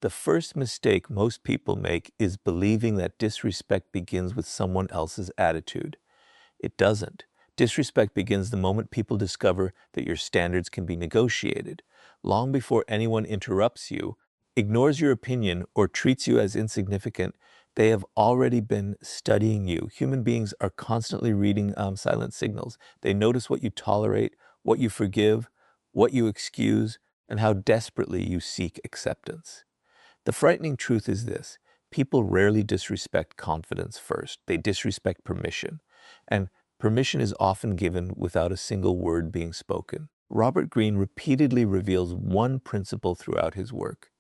The first mistake most people make is believing that disrespect begins with someone else's attitude. It doesn't. Disrespect begins the moment people discover that your standards can be negotiated. Long before anyone interrupts you, ignores your opinion, or treats you as insignificant, they have already been studying you. Human beings are constantly reading silent signals. They notice what you tolerate, what you forgive, what you excuse, and how desperately you seek acceptance. The frightening truth is this: people rarely disrespect confidence first. They disrespect permission. And permission is often given without a single word being spoken. Robert Greene repeatedly reveals one principle throughout his work.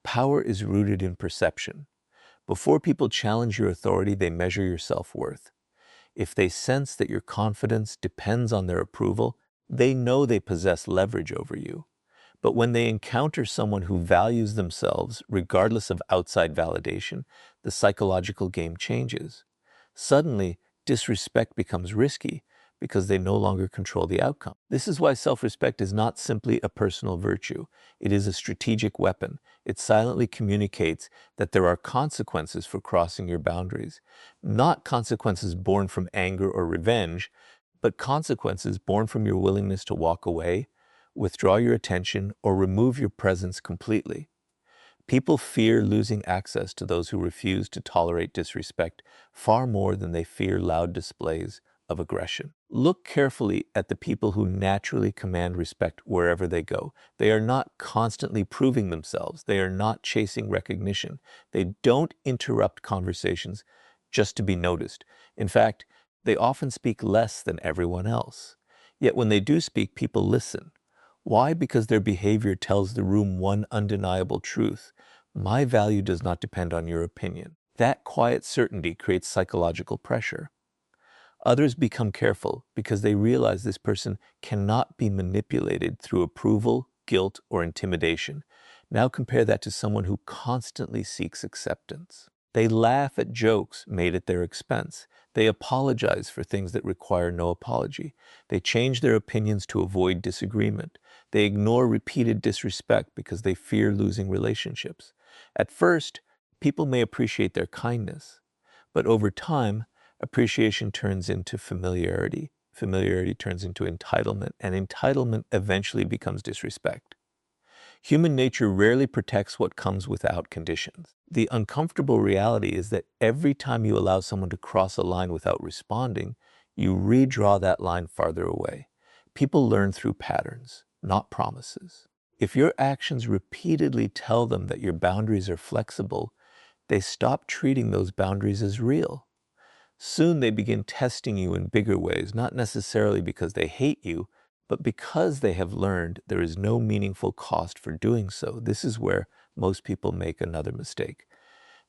Power is rooted in perception. Before people challenge your authority, they measure your self-worth. If they sense that your confidence depends on their approval, they know they possess leverage over you. But when they encounter someone who values themselves, regardless of outside validation, the psychological game changes. Suddenly, disrespect becomes risky because they no longer control the outcome. This is why self-respect is not simply a personal virtue. It is a strategic weapon. It silently communicates that there are consequences for crossing your boundaries. Not consequences born from anger or revenge, but consequences born from your willingness to walk away, withdraw your attention, or remove your presence completely. People fear losing access to those who refuse to tolerate disrespect far more than they fear loud displays of aggression. Look carefully at the people who naturally command respect wherever they go. They are not constantly proving themselves. They are not chasing recognition. They don't interrupt conversations just to be noticed. In fact, they often speak less than everyone else. Yet when they do speak, people listen. Why? Because their behavior tells the room one undeniable truth: my value does not depend on your opinion. That quiet certainty creates psychological pressure. Others become careful because they realize this person cannot be manipulated through approval, guilt, or intimidation. Now compare that to someone who constantly seeks acceptance. They laugh at jokes made at their expense. They apologize for things that require no apology. They change their opinions to avoid disagreement. They ignore repeated disrespect because they fear losing relationships. At first, people may appreciate their kindness, but over time, appreciation turns into familiarity. Familiarity turns into entitlement, and entitlement eventually becomes disrespect. Human nature rarely protects what comes without conditions. The uncomfortable reality is that every time you allow someone to cross a line without responding, you redraw that line farther away. People learn through patterns, not promises. If your actions repeatedly tell them that your boundaries are flexible, they stop treating those boundaries as real. Soon they begin testing you in bigger ways, not necessarily because they hate you, but because they have learned there is no meaningful cost for doing so. This is where most people make another mistake.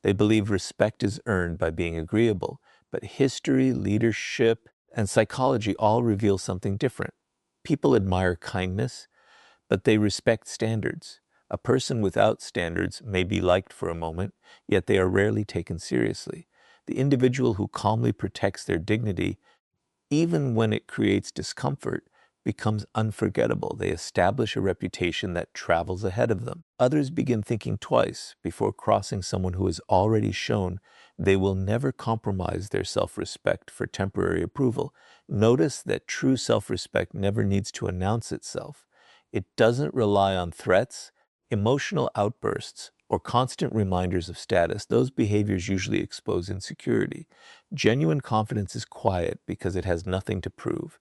They believe respect is earned by being agreeable, but history, leadership, and psychology all reveal something different. People admire kindness, but they respect standards. A person without standards may be liked for a moment, yet they are rarely taken seriously. The individual who calmly protects their dignity, even when it creates discomfort, becomes unforgettable. They establish a reputation that travels ahead of them. Others begin thinking twice before crossing someone who has already shown they will never compromise their self-respect for temporary approval. Notice that true self-respect never needs to announce itself. It doesn't rely on threats, emotional outbursts, or constant reminders of status. Those behaviors usually expose insecurity. Genuine confidence is quiet because it has nothing to prove.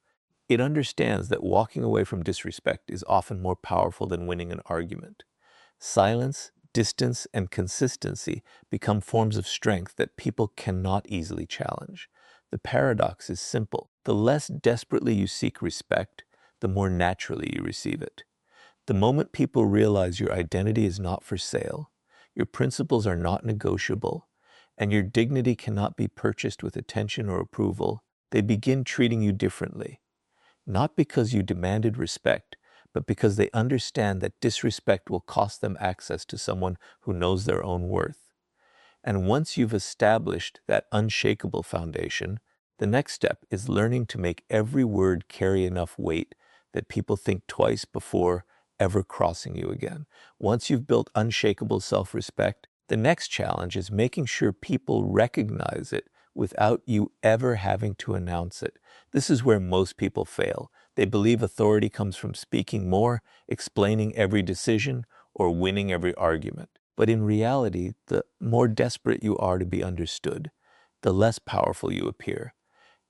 It understands that walking away from disrespect is often more powerful than winning an argument. Silence, distance, and consistency become forms of strength that people cannot easily challenge. The paradox is simple. The less desperately you seek respect, the more naturally you receive it. The moment people realize your identity is not for sale, your principles are not negotiable, and your dignity cannot be purchased with attention or approval, they begin treating you differently. Not because you demanded respect, but because they understand that disrespect will cost them access to someone who knows their own worth. And once you've established that unshakable foundation, the next step is learning to make every word carry enough weight that people think twice before ever crossing you again. Once you've built unshakable self-respect, the next challenge is making sure people recognize it without you ever having to announce it. This is where most people fail. They believe authority comes from speaking more, explaining every decision, or winning every argument. But in reality, the more desperate you are to be understood, the less powerful you appear.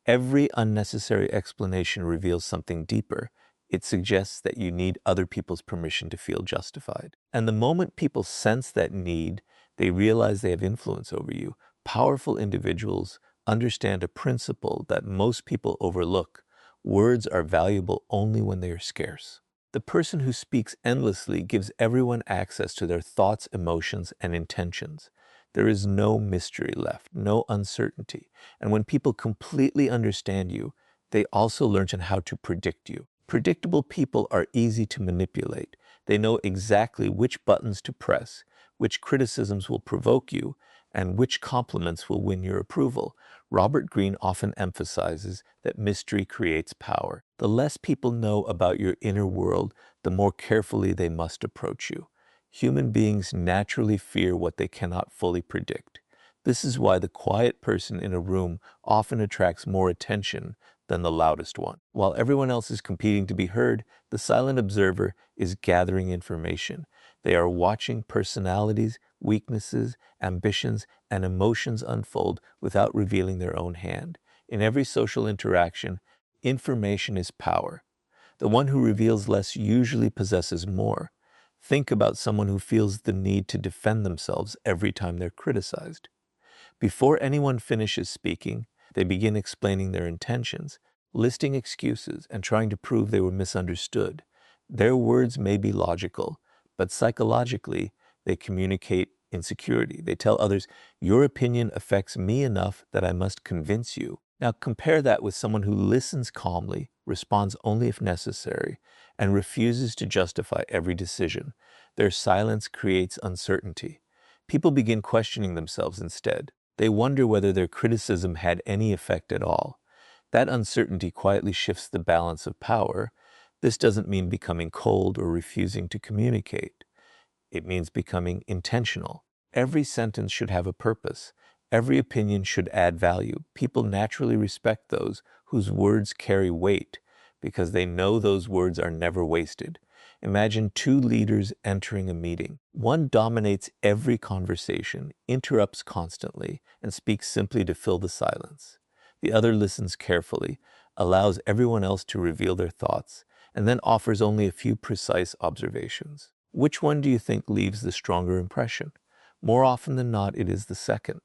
Every unnecessary explanation reveals something deeper. It suggests that you need other people's permission to feel justified. And the moment people sense that need, they realize they have influence over you. Powerful individuals understand a principle that most people overlook. Words are valuable only when they are scarce. The person who speaks endlessly gives everyone access to their thoughts, emotions, and intentions. There is no mystery left, no uncertainty. And when people completely understand you, they also learn how to predict you. Predictable people are easy to manipulate. They know exactly which buttons to press, which criticisms will provoke you, and which compliments will win your approval. Robert Greene often emphasizes that mystery creates power. The less people know about your inner world, the more carefully they must approach you. Human beings naturally fear what they cannot fully predict. This is why the quiet person in a room often attracts more attention than the loudest one. While everyone else is competing to be heard, the silent observer is gathering information. They are watching personalities, weaknesses, ambitions, and emotions unfold without revealing their own hand. In every social interaction, information is power. The one who reveals less usually possesses more. Think about someone who feels the need to defend themselves every time they're criticized. Before anyone finishes speaking, they begin explaining their intentions, listing excuses, and trying to prove they were misunderstood. Their words may be logical, but psychologically, they communicate insecurity. They tell others, your opinion affects me enough that I must convince you. Now compare that with someone who listens calmly, responds only if necessary, and refuses to justify every decision. Their silence creates uncertainty. People begin questioning themselves instead. They wonder whether their criticism had any effect at all. That uncertainty quietly shifts the balance of power. This doesn't mean becoming cold or refusing to communicate. It means becoming intentional. Every sentence should have a purpose. Every opinion should add value. People naturally respect those whose words carry weight because they know those words are never wasted. Imagine two leaders entering a meeting. One dominates every conversation, interrupts constantly, and speaks simply to fill the silence. The other listens carefully, allows everyone else to reveal their thoughts, and then offers only a few precise observations. Which one do you think leaves the stronger impression? More often than not, it is the second.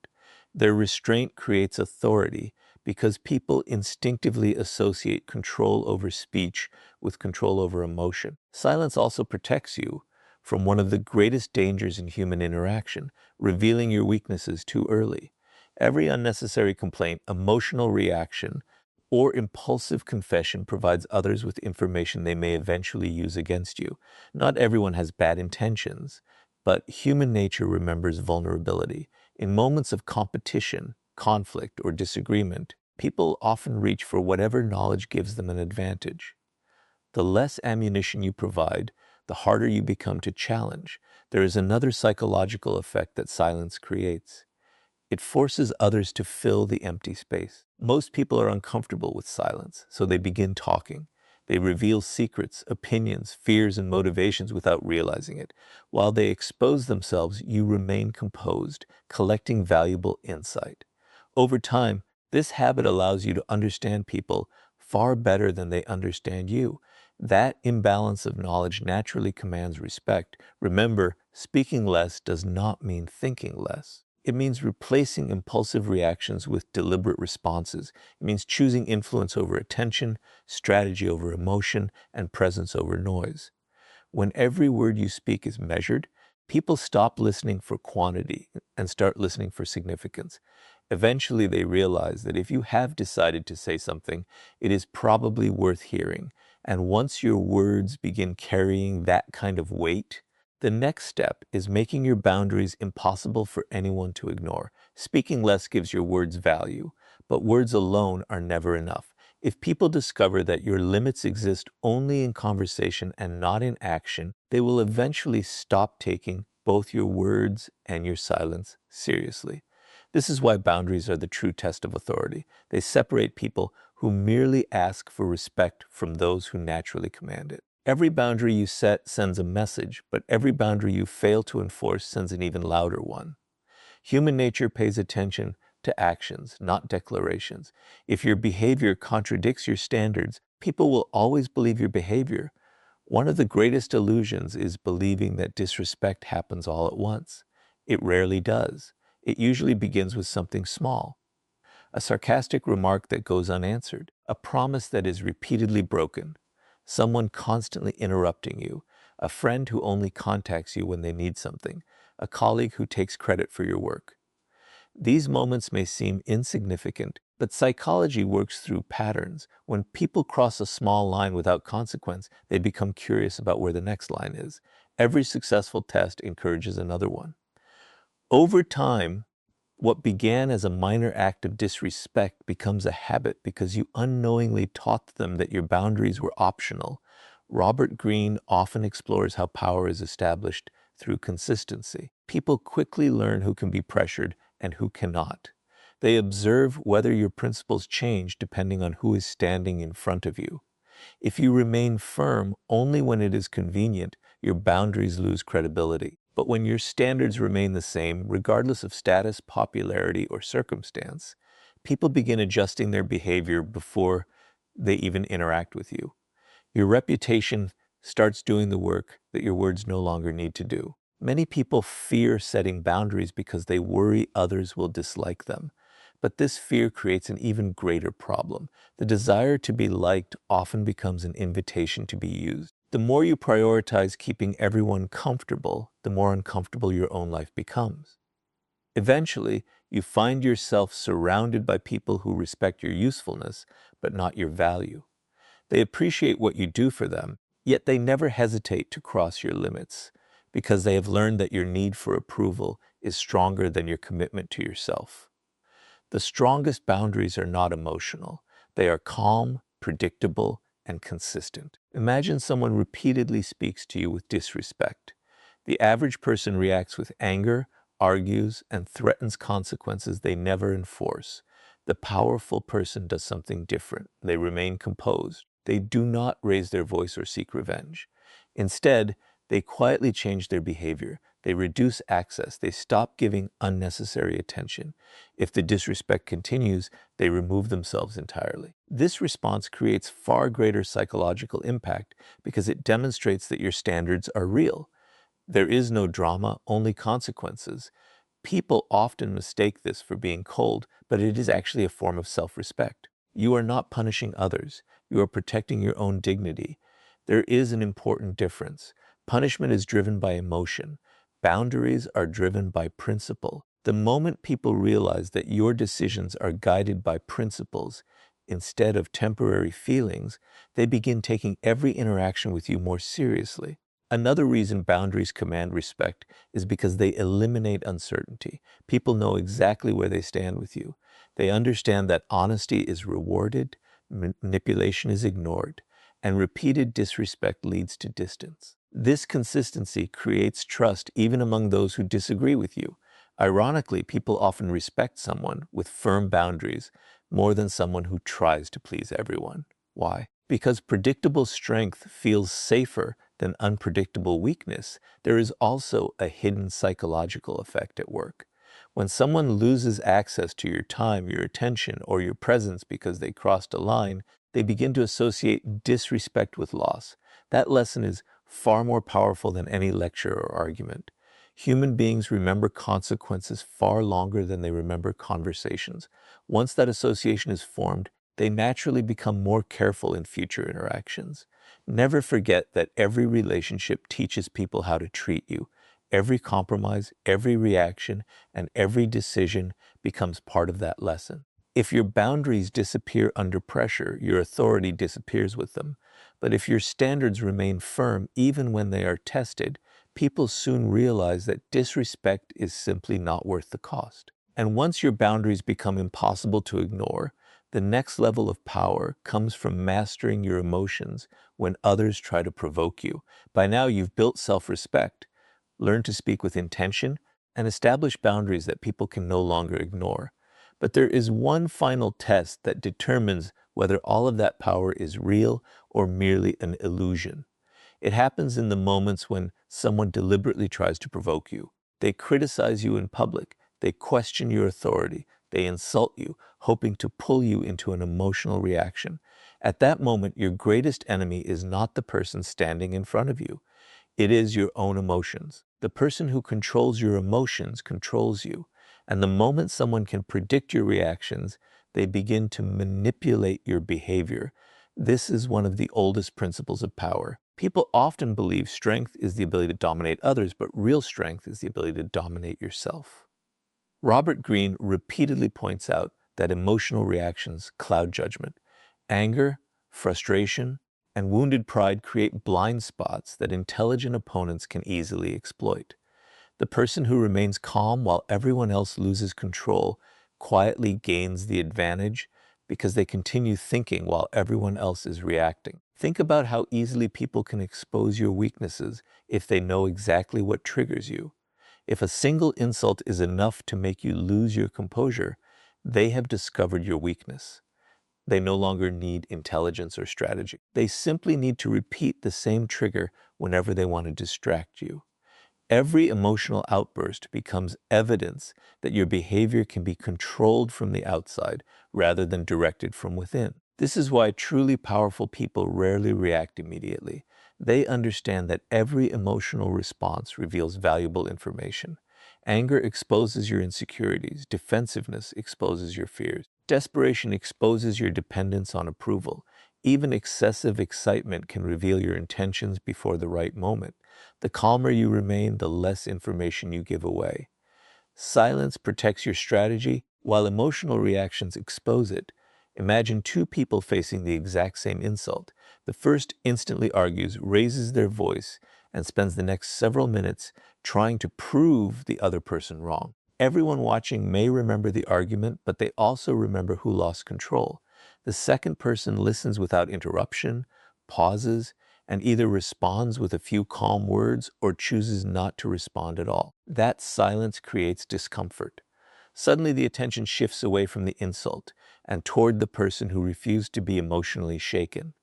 Their restraint creates authority because people instinctively associate control over speech with control over emotion. Silence also protects you from one of the greatest dangers in human interaction, revealing your weaknesses too early. Every unnecessary complaint, emotional reaction, or impulsive confession provides others with information they may eventually use against you. Not everyone has bad intentions, but human nature remembers vulnerability. In moments of competition, conflict, or disagreement, people often reach for whatever knowledge gives them an advantage. The less ammunition you provide, the harder you become to challenge. There is another psychological effect that silence creates. It forces others to fill the empty space. Most people are uncomfortable with silence, so they begin talking. They reveal secrets, opinions, fears, and motivations without realizing it. While they expose themselves, you remain composed, collecting valuable insight. Over time, this habit allows you to understand people far better than they understand you. That imbalance of knowledge naturally commands respect. Remember, speaking less does not mean thinking less. It means replacing impulsive reactions with deliberate responses. It means choosing influence over attention, strategy over emotion, and presence over noise. When every word you speak is measured, people stop listening for quantity and start listening for significance. Eventually, they realize that if you have decided to say something, it is probably worth hearing. And once your words begin carrying that kind of weight, the next step is making your boundaries impossible for anyone to ignore. Speaking less gives your words value, but words alone are never enough. If people discover that your limits exist only in conversation and not in action, they will eventually stop taking both your words and your silence seriously. This is why boundaries are the true test of authority. They separate people who merely ask for respect from those who naturally command it. Every boundary you set sends a message, but every boundary you fail to enforce sends an even louder one. Human nature pays attention to actions, not declarations. If your behavior contradicts your standards, people will always believe your behavior. One of the greatest illusions is believing that disrespect happens all at once. It rarely does. It usually begins with something small. A sarcastic remark that goes unanswered, a promise that is repeatedly broken, someone constantly interrupting you, a friend who only contacts you when they need something, a colleague who takes credit for your work. These moments may seem insignificant, but psychology works through patterns. When people cross a small line without consequence, they become curious about where the next line is. Every successful test encourages another one. Over time, what began as a minor act of disrespect becomes a habit because you unknowingly taught them that your boundaries were optional. Robert Greene often explores how power is established through consistency. People quickly learn who can be pressured and who cannot. They observe whether your principles change depending on who is standing in front of you. If you remain firm only when it is convenient, your boundaries lose credibility. But when your standards remain the same, regardless of status, popularity, or circumstance, people begin adjusting their behavior before they even interact with you. Your reputation starts doing the work that your words no longer need to do. Many people fear setting boundaries because they worry others will dislike them. But this fear creates an even greater problem. The desire to be liked often becomes an invitation to be used. The more you prioritize keeping everyone comfortable, the more uncomfortable your own life becomes. Eventually, you find yourself surrounded by people who respect your usefulness, but not your value. They appreciate what you do for them, yet they never hesitate to cross your limits because they have learned that your need for approval is stronger than your commitment to yourself. The strongest boundaries are not emotional. They are calm, predictable, and consistent. Imagine someone repeatedly speaks to you with disrespect. The average person reacts with anger, argues, and threatens consequences they never enforce. The powerful person does something different. They remain composed. They do not raise their voice or seek revenge. Instead, they quietly change their behavior. They reduce access. They stop giving unnecessary attention. If the disrespect continues, they remove themselves entirely. This response creates far greater psychological impact because it demonstrates that your standards are real. There is no drama, only consequences. People often mistake this for being cold, but it is actually a form of self-respect. You are not punishing others. You are protecting your own dignity. There is an important difference. Punishment is driven by emotion. Boundaries are driven by principle. The moment people realize that your decisions are guided by principles instead of temporary feelings, they begin taking every interaction with you more seriously. Another reason boundaries command respect is because they eliminate uncertainty. People know exactly where they stand with you. They understand that honesty is rewarded, manipulation is ignored, and repeated disrespect leads to distance. This consistency creates trust even among those who disagree with you. Ironically, people often respect someone with firm boundaries more than someone who tries to please everyone. Why? Because predictable strength feels safer than unpredictable weakness. There is also a hidden psychological effect at work. When someone loses access to your time, your attention, or your presence because they crossed a line, they begin to associate disrespect with loss. That lesson is far more powerful than any lecture or argument. Human beings remember consequences far longer than they remember conversations. Once that association is formed, they naturally become more careful in future interactions. Never forget that every relationship teaches people how to treat you. Every compromise, every reaction, and every decision becomes part of that lesson. If your boundaries disappear under pressure, your authority disappears with them. But if your standards remain firm even when they are tested, people soon realize that disrespect is simply not worth the cost. And once your boundaries become impossible to ignore, The next level of power comes from mastering your emotions when others try to provoke you. By now, you've built self-respect, learned to speak with intention, and establish boundaries that people can no longer ignore. But there is one final test that determines whether all of that power is real or merely an illusion. It happens in the moments when someone deliberately tries to provoke you. They criticize you in public. They question your authority. They insult you, hoping to pull you into an emotional reaction. At that moment, your greatest enemy is not the person standing in front of you. It is your own emotions. The person who controls your emotions controls you. And the moment someone can predict your reactions, they begin to manipulate your behavior. This is one of the oldest principles of power. People often believe strength is the ability to dominate others, but real strength is the ability to dominate yourself. Robert Greene repeatedly points out that emotional reactions cloud judgment. Anger, frustration, and wounded pride create blind spots that intelligent opponents can easily exploit. The person who remains calm while everyone else loses control quietly gains the advantage because they continue thinking while everyone else is reacting. Think about how easily people can expose your weaknesses if they know exactly what triggers you. If a single insult is enough to make you lose your composure, they have discovered your weakness. They no longer need intelligence or strategy. They simply need to repeat the same trigger whenever they want to distract you. Every emotional outburst becomes evidence that your behavior can be controlled from the outside rather than directed from within. This is why truly powerful people rarely react immediately. They understand that every emotional response reveals valuable information. Anger exposes your insecurities. Defensiveness exposes your fears. Desperation exposes your dependence on approval. Even excessive excitement can reveal your intentions before the right moment. The calmer you remain, the less information you give away. Silence protects your strategy, while emotional reactions expose it. Imagine two people facing the exact same insult. The first instantly argues, raises their voice, and spends the next several minutes trying to prove the other person wrong. Everyone watching may remember the argument, but they also remember who lost control. The second person listens without interruption, pauses, and either responds with a few calm words or chooses not to respond at all. That silence creates discomfort. Suddenly the attention shifts away from the insult and toward the person who refused to be emotionally shaken.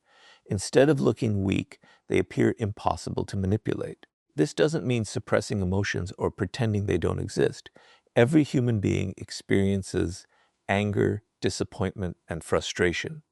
Instead of looking weak, they appear impossible to manipulate. This doesn't mean suppressing emotions or pretending they don't exist. Every human being experiences anger, disappointment, and frustration.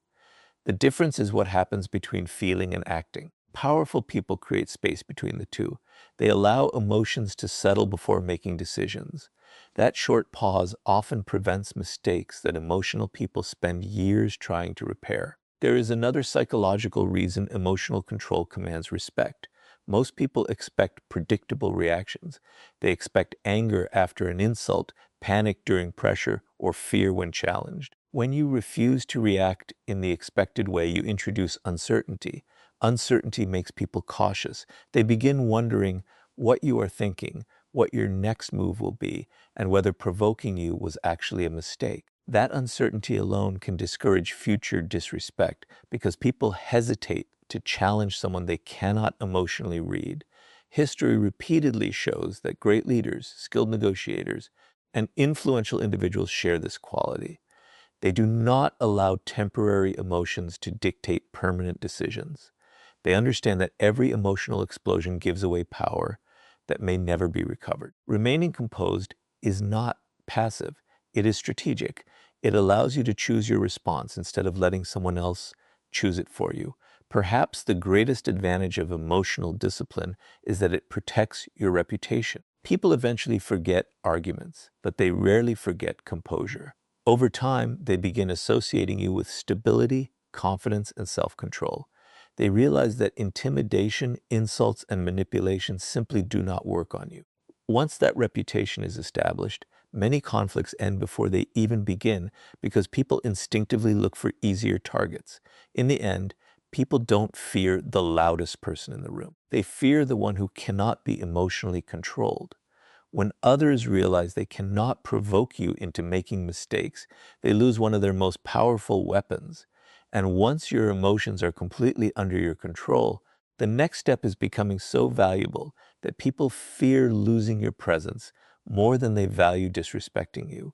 The difference is what happens between feeling and acting. Powerful people create space between the two. They allow emotions to settle before making decisions. That short pause often prevents mistakes that emotional people spend years trying to repair. There is another psychological reason emotional control commands respect. Most people expect predictable reactions. They expect anger after an insult, panic during pressure, or fear when challenged. When you refuse to react in the expected way, you introduce uncertainty. Uncertainty makes people cautious. They begin wondering what you are thinking, what your next move will be, and whether provoking you was actually a mistake. That uncertainty alone can discourage future disrespect because people hesitate to challenge someone they cannot emotionally read. History repeatedly shows that great leaders, skilled negotiators, and influential individuals share this quality. They do not allow temporary emotions to dictate permanent decisions. They understand that every emotional explosion gives away power that may never be recovered. Remaining composed is not passive, it is strategic. It allows you to choose your response instead of letting someone else choose it for you. Perhaps the greatest advantage of emotional discipline is that it protects your reputation. People eventually forget arguments, but they rarely forget composure. Over time, they begin associating you with stability, confidence, and self-control. They realize that intimidation, insults, and manipulation simply do not work on you. Once that reputation is established, many conflicts end before they even begin because people instinctively look for easier targets. In the end, people don't fear the loudest person in the room. They fear the one who cannot be emotionally controlled. When others realize they cannot provoke you into making mistakes, they lose one of their most powerful weapons. And once your emotions are completely under your control, the next step is becoming so valuable that people fear losing your presence more than they value disrespecting you.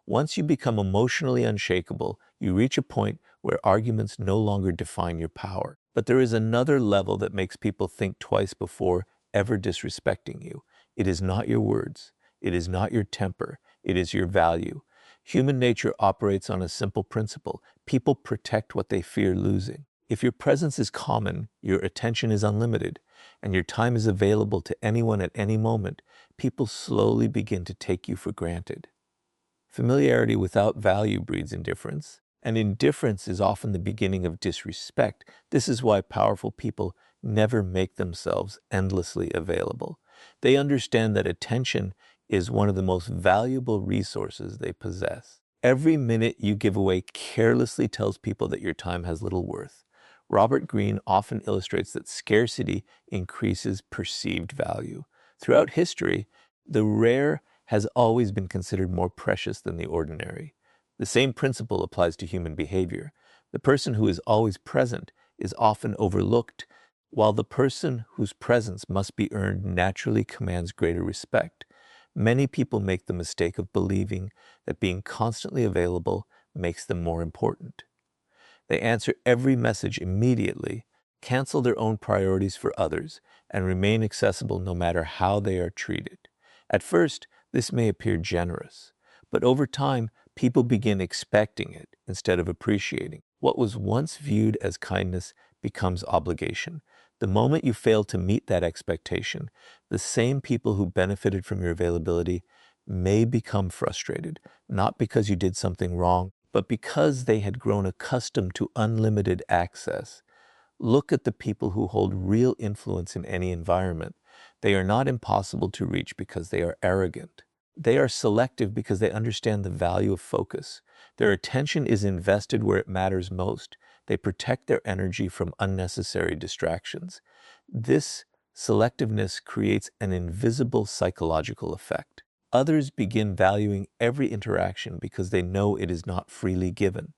Once you become emotionally unshakable, you reach a point where arguments no longer define your power. But there is another level that makes people think twice before ever disrespecting you. It is not your words. It is not your temper. It is your value. Human nature operates on a simple principle. People protect what they fear losing. If your presence is common, your attention is unlimited, and your time is available to anyone at any moment, people slowly begin to take you for granted. Familiarity without value breeds indifference, and indifference is often the beginning of disrespect. This is why powerful people never make themselves endlessly available. They understand that attention is one of the most valuable resources they possess. Every minute you give away carelessly tells people that your time has little worth. Robert Greene often illustrates that scarcity increases perceived value. Throughout history, the rare has always been considered more precious than the ordinary. The same principle applies to human behavior. The person who is always present is often overlooked, while the person whose presence must be earned naturally commands greater respect. Many people make the mistake of believing that being constantly available makes them more important. They answer every message immediately, cancel their own priorities for others, and remain accessible no matter how they are treated. At first, this may appear generous, but over time, people begin expecting it instead of appreciating. What was once viewed as kindness becomes obligation. The moment you fail to meet that expectation, the same people who benefited from your availability may become frustrated, not because you did something wrong, but because they had grown accustomed to unlimited access. Look at the people who hold real influence in any environment. They are not impossible to reach because they are arrogant. They are selective because they understand the value of focus. Their attention is invested where it matters most. They protect their energy from unnecessary distractions. This selectiveness creates an invisible psychological effect. Others begin valuing every interaction because they know it is not freely given.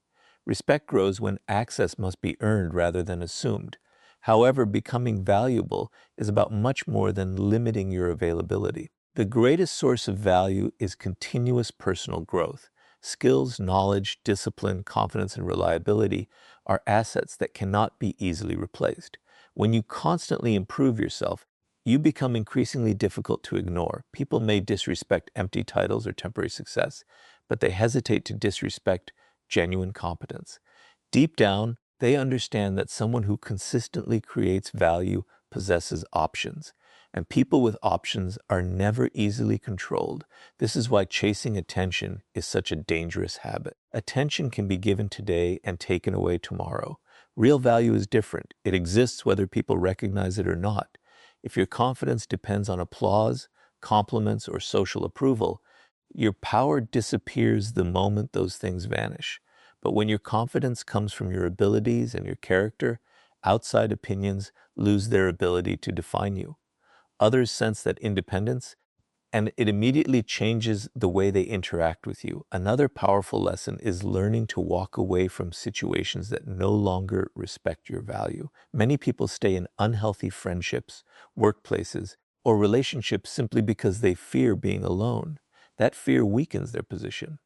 Respect grows when access must be earned rather than assumed. However, becoming valuable is about much more than limiting your availability. The greatest source of value is continuous personal growth. Skills, knowledge, discipline, confidence, and reliability are assets that cannot be easily replaced. When you constantly improve yourself, you become increasingly difficult to ignore. People may disrespect empty titles or temporary success, but they hesitate to disrespect genuine competence. Deep down, they understand that someone who consistently creates value possesses options, and people with options are never easily controlled. This is why chasing attention is such a dangerous habit. Attention can be given today and taken away tomorrow. Real value is different. It exists whether people recognize it or not. If your confidence depends on applause, compliments, or social approval, your power disappears the moment those things vanish. But when your confidence comes from your abilities and your character, outside opinions lose their ability to define you. Others sense that independence, and it immediately changes the way they interact with you. Another powerful lesson is learning to walk away from situations that no longer respect your value. Many people stay in unhealthy friendships, workplaces, or relationships simply because they fear being alone. That fear weakens their position.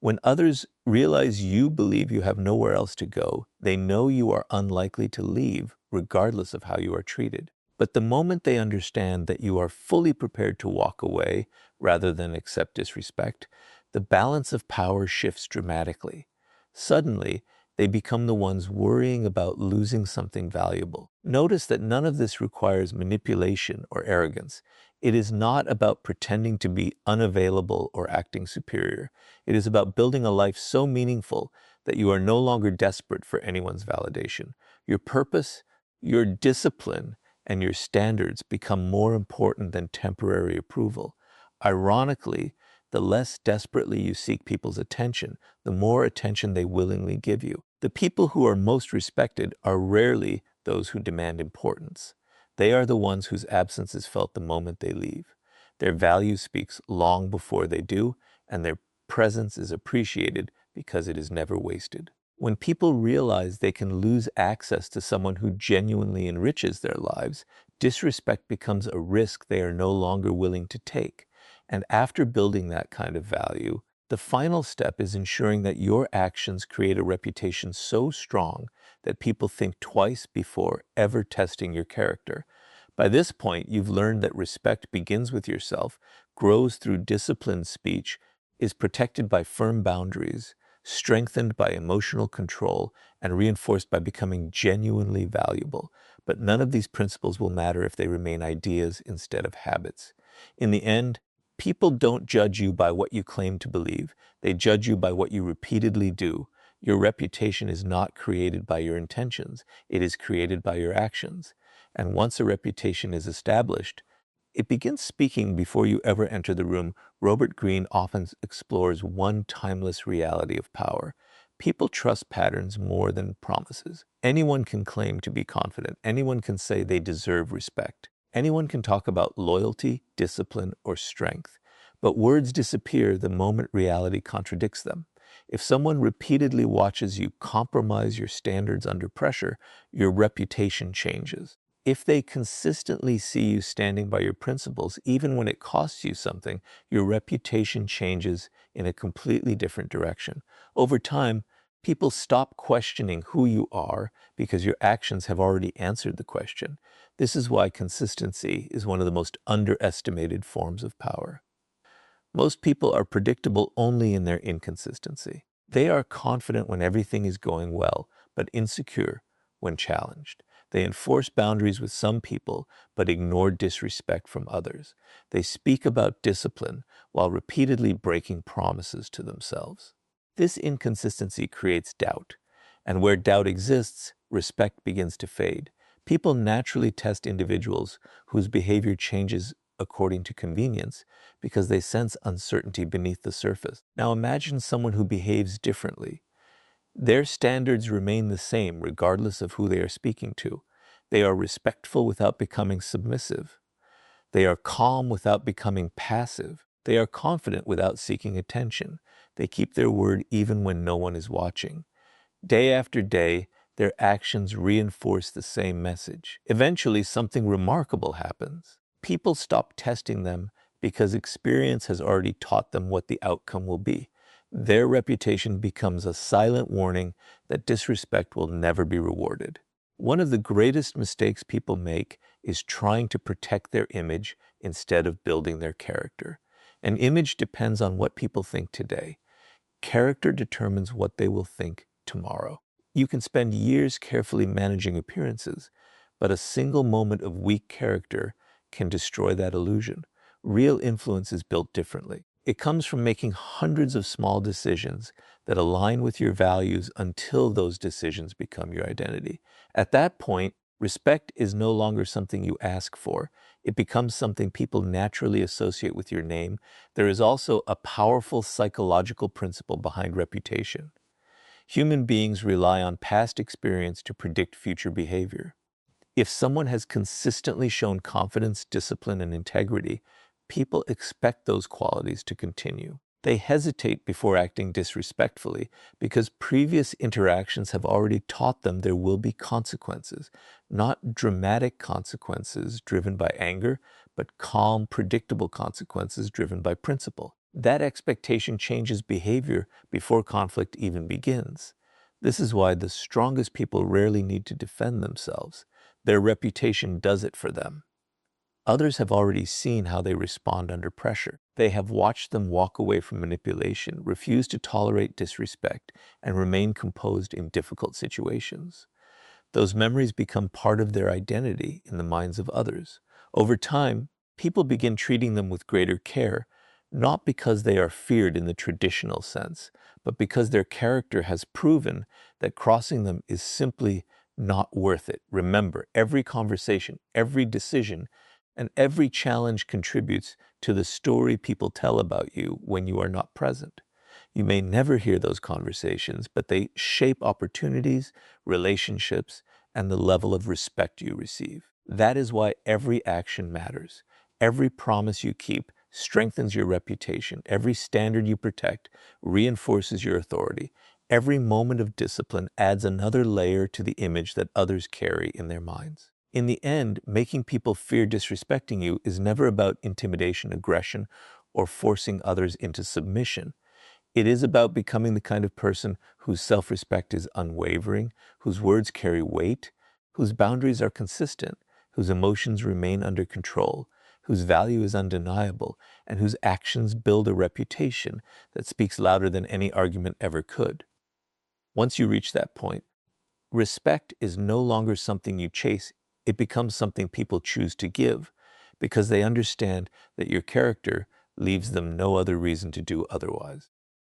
When others realize you believe you have nowhere else to go, they know you are unlikely to leave, regardless of how you are treated. But the moment they understand that you are fully prepared to walk away rather than accept disrespect, the balance of power shifts dramatically. Suddenly, they become the ones worrying about losing something valuable. Notice that none of this requires manipulation or arrogance. It is not about pretending to be unavailable or acting superior. It is about building a life so meaningful that you are no longer desperate for anyone's validation. Your purpose, your discipline, and your standards become more important than temporary approval. Ironically, the less desperately you seek people's attention, the more attention they willingly give you. The people who are most respected are rarely those who demand importance. They are the ones whose absence is felt the moment they leave. Their value speaks long before they do, and their presence is appreciated because it is never wasted. When people realize they can lose access to someone who genuinely enriches their lives, disrespect becomes a risk they are no longer willing to take. And after building that kind of value, the final step is ensuring that your actions create a reputation so strong that people think twice before ever testing your character. By this point, you've learned that respect begins with yourself, grows through disciplined speech, is protected by firm boundaries, strengthened by emotional control, and reinforced by becoming genuinely valuable. But none of these principles will matter if they remain ideas instead of habits. In the end, people don't judge you by what you claim to believe. They judge you by what you repeatedly do. Your reputation is not created by your intentions. It is created by your actions. And once a reputation is established, it begins speaking before you ever enter the room. Robert Greene often explores one timeless reality of power. People trust patterns more than promises. Anyone can claim to be confident. Anyone can say they deserve respect. Anyone can talk about loyalty, discipline, or strength. But words disappear the moment reality contradicts them. If someone repeatedly watches you compromise your standards under pressure, your reputation changes. If they consistently see you standing by your principles, even when it costs you something, your reputation changes in a completely different direction. Over time, people stop questioning who you are because your actions have already answered the question. This is why consistency is one of the most underestimated forms of power. Most people are predictable only in their inconsistency. They are confident when everything is going well, but insecure when challenged. They enforce boundaries with some people, but ignore disrespect from others. They speak about discipline while repeatedly breaking promises to themselves. This inconsistency creates doubt, and where doubt exists, respect begins to fade. People naturally test individuals whose behavior changes according to convenience because they sense uncertainty beneath the surface. Now imagine someone who behaves differently. Their standards remain the same regardless of who they are speaking to. They are respectful without becoming submissive. They are calm without becoming passive. They are confident without seeking attention. They keep their word even when no one is watching. Day after day, their actions reinforce the same message. Eventually, something remarkable happens. People stop testing them because experience has already taught them what the outcome will be. Their reputation becomes a silent warning that disrespect will never be rewarded. One of the greatest mistakes people make is trying to protect their image instead of building their character. An image depends on what people think today. Character determines what they will think tomorrow. You can spend years carefully managing appearances, but a single moment of weak character can destroy that illusion. Real influence is built differently. It comes from making hundreds of small decisions that align with your values until those decisions become your identity. At that point, respect is no longer something you ask for. It becomes something people naturally associate with your name. There is also a powerful psychological principle behind reputation. Human beings rely on past experience to predict future behavior. If someone has consistently shown confidence, discipline, and integrity, people expect those qualities to continue. They hesitate before acting disrespectfully because previous interactions have already taught them there will be consequences, not dramatic consequences driven by anger, but calm, predictable consequences driven by principle. That expectation changes behavior before conflict even begins. This is why the strongest people rarely need to defend themselves. Their reputation does it for them. Others have already seen how they respond under pressure. They have watched them walk away from manipulation, refuse to tolerate disrespect, and remain composed in difficult situations. Those memories become part of their identity in the minds of others. Over time, people begin treating them with greater care, not because they are feared in the traditional sense, but because their character has proven that crossing them is simply not worth it. Remember, every conversation, every decision, and every challenge contributes to the story people tell about you when you are not present. You may never hear those conversations, but they shape opportunities, relationships, and the level of respect you receive. That is why every action matters. Every promise you keep strengthens your reputation. Every standard you protect reinforces your authority. Every moment of discipline adds another layer to the image that others carry in their minds. In the end, making people fear disrespecting you is never about intimidation, aggression, or forcing others into submission. It is about becoming the kind of person whose self-respect is unwavering, whose words carry weight, whose boundaries are consistent, whose emotions remain under control, whose value is undeniable, and whose actions build a reputation that speaks louder than any argument ever could. Once you reach that point, respect is no longer something you chase, it becomes something people choose to give because they understand that your character leaves them no other reason to do otherwise.